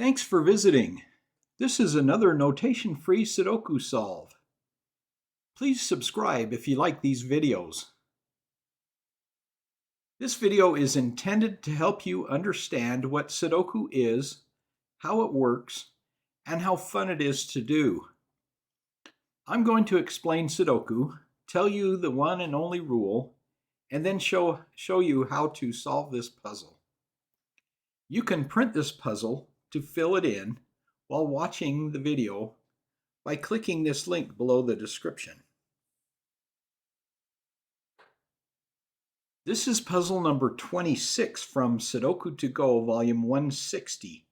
Thanks for visiting. This is another notation-free Sudoku solve. Please subscribe if you like these videos. This video is intended to help you understand what Sudoku is, how it works, and how fun it is to do. I'm going to explain Sudoku, tell you the one and only rule, and then show you how to solve this puzzle. You can print this puzzle to fill it in while watching the video by clicking this link below the description. This is puzzle number 26 from Sudoku To Go, volume 160.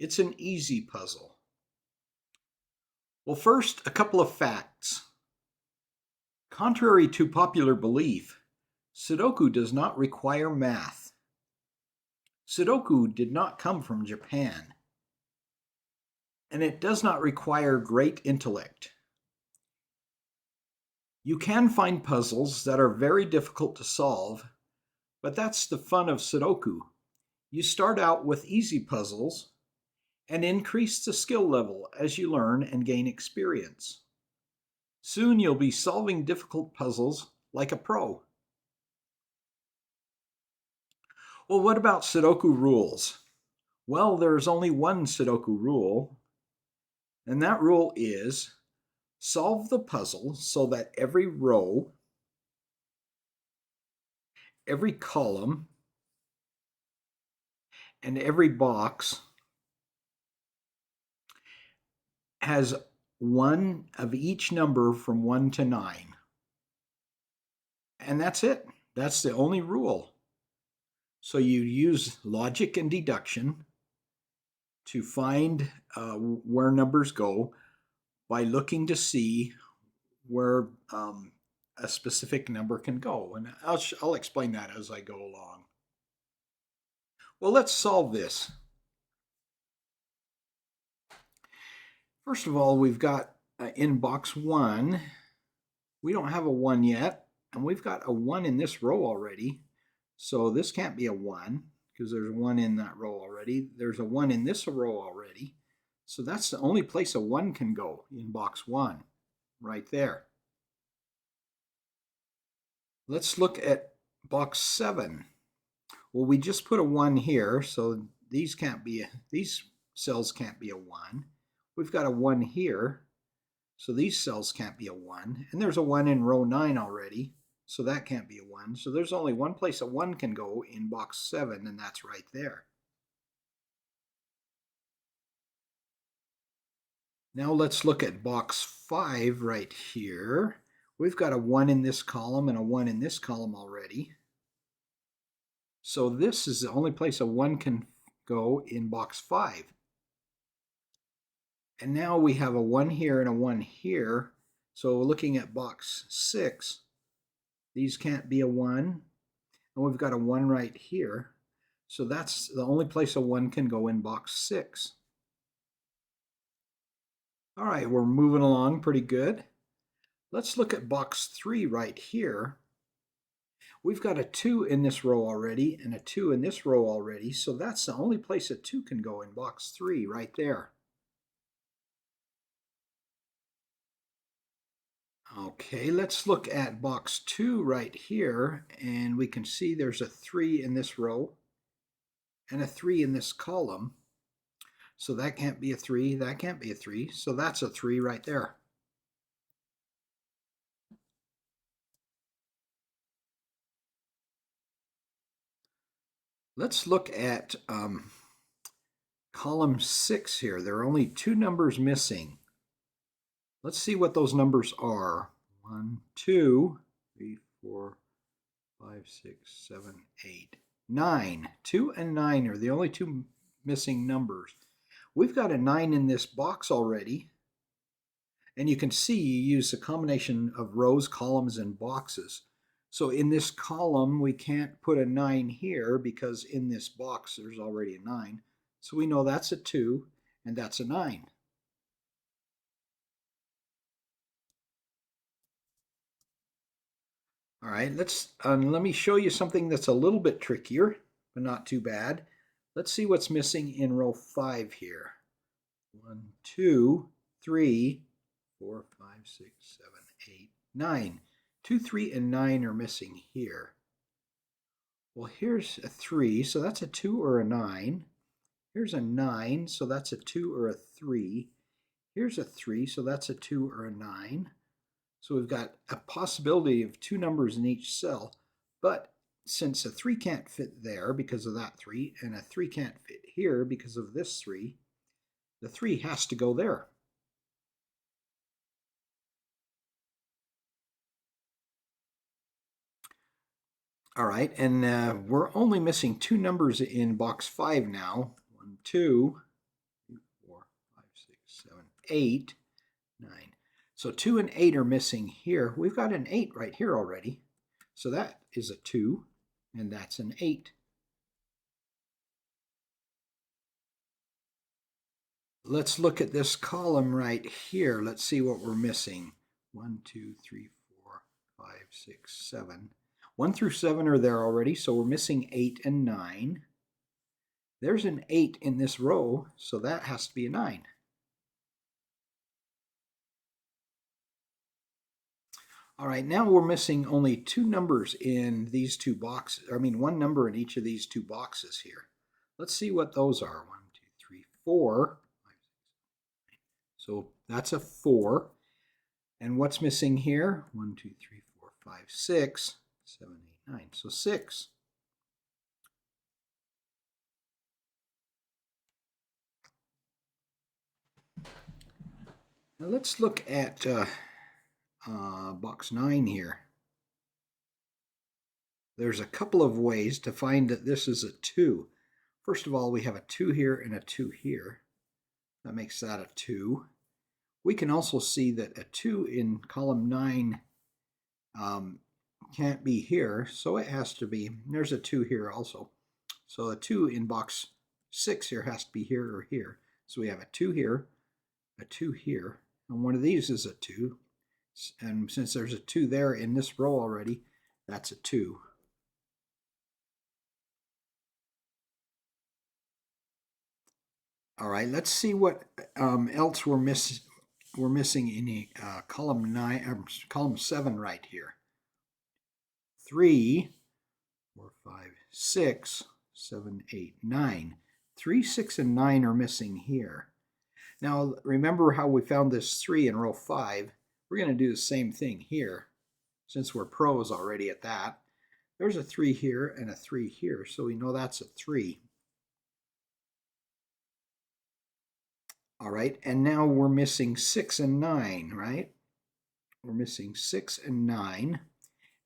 It's an easy puzzle. Well, first, a couple of facts. Contrary to popular belief, Sudoku does not require math. Sudoku did not come from Japan, and it does not require great intellect. You can find puzzles that are very difficult to solve, but that's the fun of Sudoku. You start out with easy puzzles and increase the skill level as you learn and gain experience. Soon you'll be solving difficult puzzles like a pro. Well, what about Sudoku rules? Well, there's only one Sudoku rule, and that rule is solve the puzzle so that every row, every column, and every box has one of each number from 1 to 9. And that's it. That's the only rule. So you use logic and deduction to find where numbers go by looking to see where a specific number can go. And I'll explain that as I go along. Well, let's solve this. First of all, we've got in box 1, we don't have a 1 yet, and we've got a 1 in this row already. So this can't be a 1 because there's a 1 in that row already. There's a 1 in this row already. So that's the only place a 1 can go, in box 1, right there. Let's look at box 7. Well, we just put a 1 here, so these cells can't be a 1. We've got a 1 here, so these cells can't be a 1. And there's a 1 in row 9 already, so that can't be a 1. So there's only one place a 1 can go, in box 7, and that's right there. Now let's look at box 5 right here. We've got a 1 in this column and a 1 in this column already. So this is the only place a 1 can go, in box 5. And now we have a 1 here and a 1 here. So looking at box 6, these can't be a 1. And we've got a 1 right here. So that's the only place a 1 can go, in box 6. All right, we're moving along pretty good. Let's look at box 3 right here. We've got a 2 in this row already and a 2 in this row already, so that's the only place a 2 can go, in box 3 right there. Okay, let's look at box 2 right here, and we can see there's a 3 in this row and a 3 in this column. So that can't be a 3, that can't be a 3, so that's a 3 right there. Let's look at column 6 here. There are only 2 numbers missing. Let's see what those numbers are. 1, 2, 3, 4, 5, 6, 7, 8, 9. 2 and 9 are the only 2 missing numbers. We've got a 9 in this box already. And you can see you use a combination of rows, columns, and boxes. So in this column, we can't put a 9 here because in this box there's already a 9. So we know that's a 2 and that's a 9. All right, let me show you something that's a little bit trickier, but not too bad. Let's see what's missing in row 5 here. 1, 2, 3, 4, 5, 6, 7, 8, 9. 2, 3, and 9 are missing here. Well, here's a 3, so that's a 2 or a 9. Here's a 9, so that's a 2 or a 3. Here's a 3, so that's a 2 or a 9. So we've got a possibility of 2 numbers in each cell, but since a 3 can't fit there because of that 3, and a 3 can't fit here because of this 3, the 3 has to go there. All right, and we're only missing 2 numbers in box 5 now. 1, 2, 3, 4, 5, 6, 7, 8, 9. So 2 and 8 are missing here. We've got an 8 right here already. So that is a 2, and that's an 8. Let's look at this column right here. Let's see what we're missing. 1, 2, 3, 4, 5, 6, 7. 1 through 7 are there already, so we're missing 8 and 9. There's an 8 in this row, so that has to be a 9. All right, now we're missing only 2 numbers in these 2 boxes. I mean, 1 number in each of these 2 boxes here. Let's see what those are. 1, 2, 3, 4. So that's a 4. And what's missing here? 1, 2, 3, 4, 5, 6, 7, 8, 9. So 6. Now let's look at box 9 here. There's a couple of ways to find that this is a 2. First of all, we have a 2 here and a 2 here. That makes that a 2. We can also see that a 2 in column 9 can't be here, so it has to be, there's a 2 here also. So a 2 in box 6 here has to be here or here. So we have a 2 here, a 2 here, and one of these is a 2. And since there's a 2 there in this row already, that's a 2. All right, let's see what else we're missing in column 7 right here. 3, 4, 5, 6, 7, 8, 9. 3, 6, and 9 are missing here. Now, remember how we found this 3 in row 5? We're going to do the same thing here, since we're pros already at that. There's a 3 here and a 3 here, so we know that's a 3. All right, and now we're missing 6 and 9, right? We're missing 6 and 9,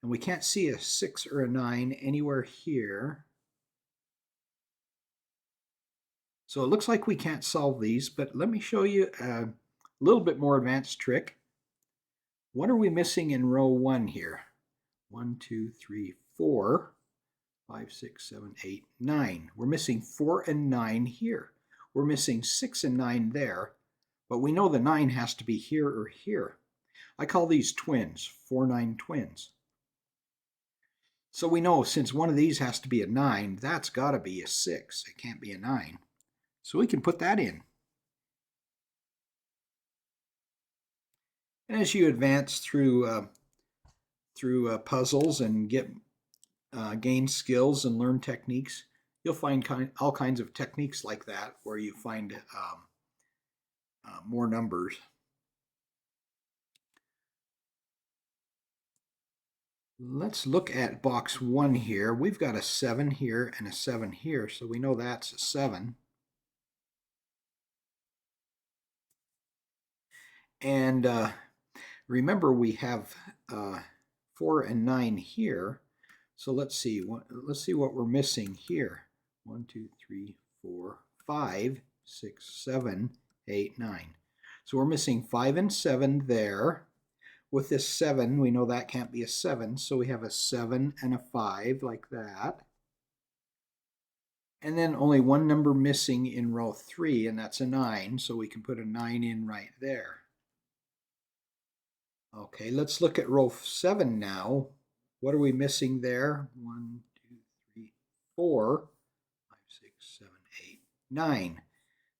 and we can't see a 6 or a 9 anywhere here. So it looks like we can't solve these, but let me show you a little bit more advanced trick. What are we missing in row 1 here? 1, 2, 3, 4, 5, 6, 7, 8, 9. We're missing 4 and 9 here. We're missing 6 and 9 there, but we know the 9 has to be here or here. I call these twins, 4, 9 twins. So we know since one of these has to be a 9, that's got to be a 6. It can't be a 9. So we can put that in. And as you advance through puzzles and gain skills and learn techniques, you'll find all kinds of techniques like that where you find more numbers. Let's look at box 1 here. We've got a 7 here and a 7 here, so we know that's a 7. And remember, we have 4 and 9 here. So let's see what we're missing here. 1, 2, 3, 4, 5, 6, 7, 8, 9. So we're missing 5 and 7 there. With this 7, we know that can't be a 7, so we have a 7 and a 5 like that. And then only one number missing in row 3, and that's a 9, so we can put a 9 in right there. Okay, let's look at row 7 now. What are we missing there? 1, 2, 3, 4, 5, 6, 7, 9.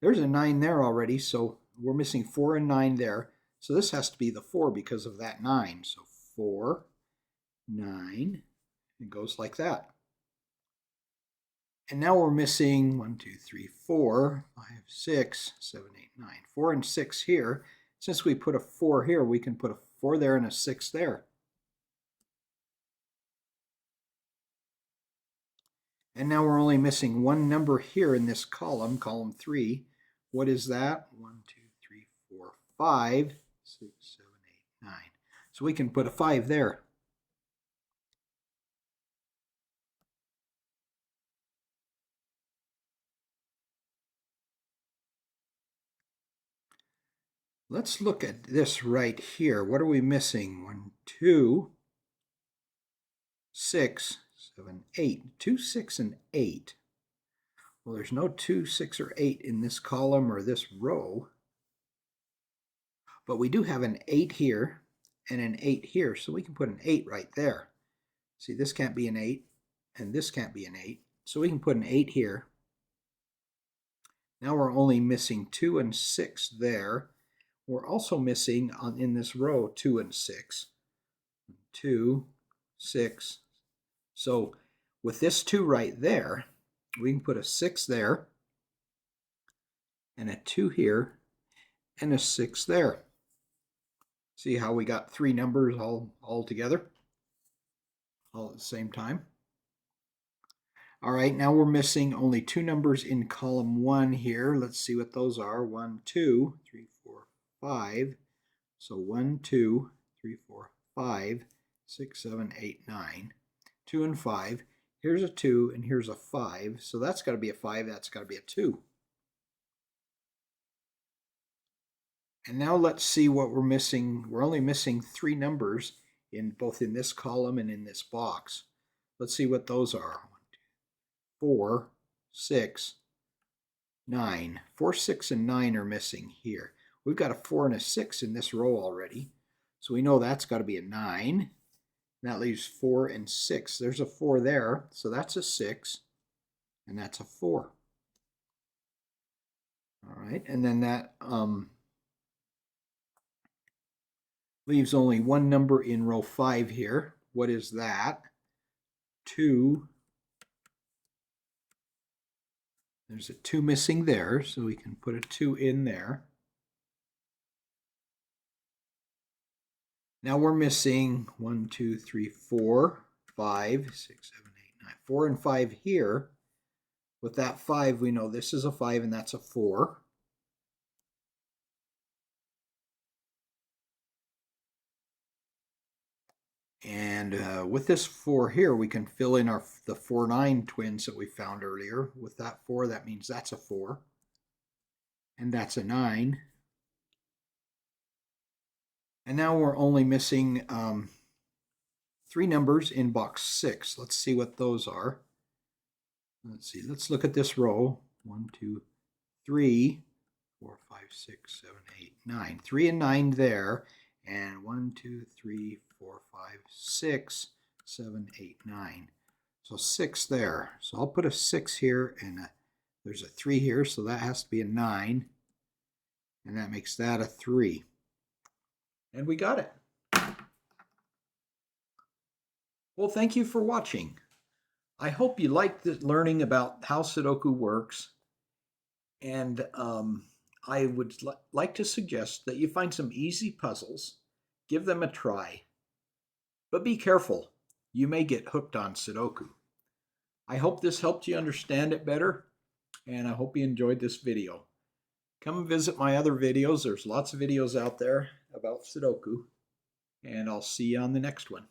There's a 9 there already, so we're missing 4 and 9 there. So this has to be the 4 because of that 9. So 4, 9, it goes like that. And now we're missing 1, 2, 3, 4, 5, 6, 7, 8, 9. 4 and 6 here. Since we put a 4 here, we can put a 4 there and a 6 there. And now we're only missing one number here in this column, column 3. What is that? 1, 2, 3, 4, 5, 6, 7, 8, 9. So we can put a 5 there. Let's look at this right here. What are we missing? 1, 2, 6, 7, 8. 2, 6, and 8. Well, there's no 2, 6, or 8 in this column or this row. But we do have an 8 here and an 8 here, so we can put an 8 right there. See, this can't be an 8, and this can't be an 8. So we can put an 8 here. Now we're only missing 2 and 6 there. We're also missing in this row 2 and 6. 2, 6. So with this 2 right there, we can put a 6 there, and a 2 here, and a 6 there. See how we got 3 numbers all together, all at the same time? All right, now we're missing only 2 numbers in column 1 here. Let's see what those are. 1, 2, 3, 4, 5. So 1, 2, 3, 4, 5, 6, 7, 8, 9. 2 and 5. Here's a 2 and here's a 5. So that's got to be a 5. That's got to be a 2. And now let's see what we're missing. We're only missing 3 numbers in both in this column and in this box. Let's see what those are. 4, 6, 9. 4, 6, and 9 are missing here. We've got a 4 and a 6 in this row already. So we know that's got to be a 9. And that leaves 4 and 6. There's a 4 there, so that's a 6. And that's a 4. All right, and then that leaves only one number in row 5 here. What is that? 2. There's a 2 missing there, so we can put a 2 in there. Now we're missing 1, 2, 3, 4, 5, 6, 7, 8, 9. 4 and 5 here. With that 5, we know this is a 5 and that's a 4. And with this 4 here, we can fill in the 4, 9 twins that we found earlier. With that 4, that means that's a 4. And that's a 9. And now we're only missing 3 numbers in box 6. Let's see what those are. Let's see. Let's look at this row. 1, 2, 3, 4, 5, 6, 7, 8, 9. 3 and 9 there. And 1, 2, 3, 4, 5, 6, 7, 8, 9. So 6 there. So I'll put a 6 here, and there's a 3 here, so that has to be a 9. And that makes that a 3. And we got it. Well, thank you for watching. I hope you liked learning about how Sudoku works. And I would like to suggest that you find some easy puzzles, give them a try. But be careful, you may get hooked on Sudoku. I hope this helped you understand it better, and I hope you enjoyed this video. Come and visit my other videos. There's lots of videos out there about Sudoku, and I'll see you on the next one.